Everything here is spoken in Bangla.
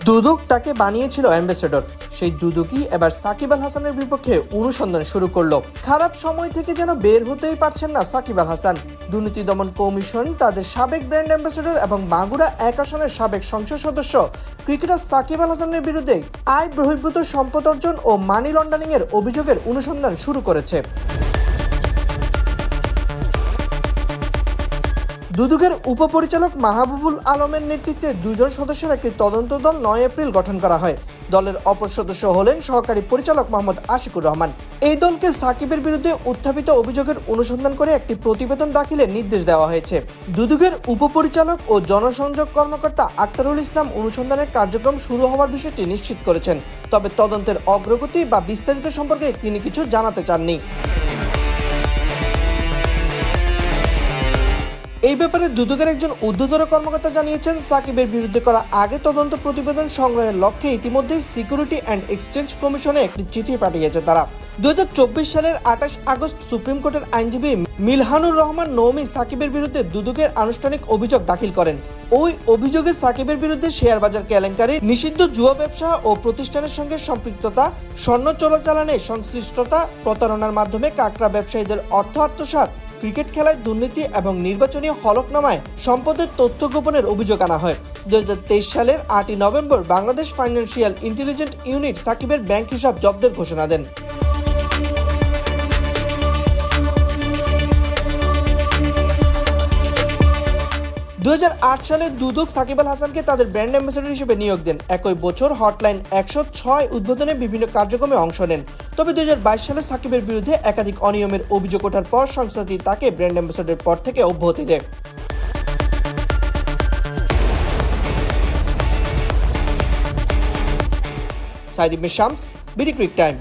দুদক তাকে বানিয়েছিল অ্যাম্বাসেডর। সেই দুদকই এবার সাকিব আল হাসানের বিপক্ষে অনুসন্ধান শুরু করলো। খারাপ সময় থেকে যেন বের হতেই পারছেন না সাকিব আল হাসান। দুর্নীতি দমন কমিশন তাদের সাবেক ব্র্যান্ড অ্যাম্বাসেডর এবং মাগুরা 1 আসনের সাবেক সংসদ সদস্য ক্রিকেটার সাকিব আল হাসানের বিরুদ্ধে আয় বহির্ভূত সম্পদ অর্জন ও মানি লন্ডারিং এর অভিযোগের অনুসন্ধান শুরু করেছে। দুদকের উপপরিচালক মাহবুবুল আলমের নেতৃত্বে 2 জন সদস্যের একটি তদন্ত দল 9 এপ্রিল গঠন করা হয়। দলের অপর সদস্য হলেন সহকারী পরিচালক মোহাম্মদ আশিকুর রহমান। এই দলকে সাকিবের বিরুদ্ধে উত্থাপিত অভিযোগের অনুসন্ধান করে একটি প্রতিবেদন দাখিলের নির্দেশ দেওয়া হয়েছে। দুদকের উপপরিচালক ও জনসংযোগ কর্মকর্তা আক্তারুল ইসলাম অনুসন্ধানের কার্যক্রম শুরু হওয়ার বিষয়টি নিশ্চিত করেছেন, তবে তদন্তের অগ্রগতি বা বিস্তারিত সম্পর্কে তিনি কিছু জানাতে চাননি। এই ব্যাপারে দুদকের একজন ঊর্ধ্বতন কর্মকর্তা জানিয়েছেন, সাকিবের বিরুদ্ধে করা আগে তদন্ত প্রতিবেদন সংগ্রহের লক্ষ্যে ইতিমধ্যেই সিকিউরিটি অ্যান্ড এক্সচেঞ্জ কমিশনে একটি চিঠি পাঠিয়েছে তারা। 2024 সালের 28 আগস্ট সুপ্রিম কোর্টের আইনজীবী মিলহানুর রহমান নওমি সাকিবের বিরুদ্ধে দুদকের আনুষ্ঠানিক অভিযোগ দাখিল করেন। ওই অভিযোগে সাকিবের বিরুদ্ধে শেয়ার বাজার কেলেঙ্কারি, নিষিদ্ধ জুয়া ব্যবসা ও প্রতিষ্ঠানের সঙ্গে সম্পৃক্ততা, স্বর্ণ চোরাচালানে সংশ্লিষ্টতা, প্রতারণার মাধ্যমে কাকড়া ব্যবসায়ীদের অর্থ আত্মসাৎ, ক্রিকেট খেলায় দুর্নীতি এবং নির্বাচনী হলফনামায় সম্পদের তথ্য গোপনের অভিযোগ আনা হয়। 2023 সালের 8 November Bangladesh financial intelligence unit সাকিবের ব্যাংক হিসাব জব্দের ঘোষণা দেন। 2008 সালে দুদক সাকিব আল হাসানকে তাদের ব্র্যান্ড অ্যাম্বাসেডর হিসেবে নিয়োগ দেন। একই বছর হটলাইন 106 উদ্বোধনে বিভিন্ন কার্যক্রমে অংশ নেন। তবে 2022 সালে সাকিবের বিরুদ্ধে একাধিক অনিয়মের অভিযোগ ওঠার পর সংস্থাটি তাকে ব্র্যান্ড অ্যাম্বাসেডর পদ থেকে অব্যাহতি দেয়। সাইদ ইবনে শামস, বিডি ক্রিক টাইম।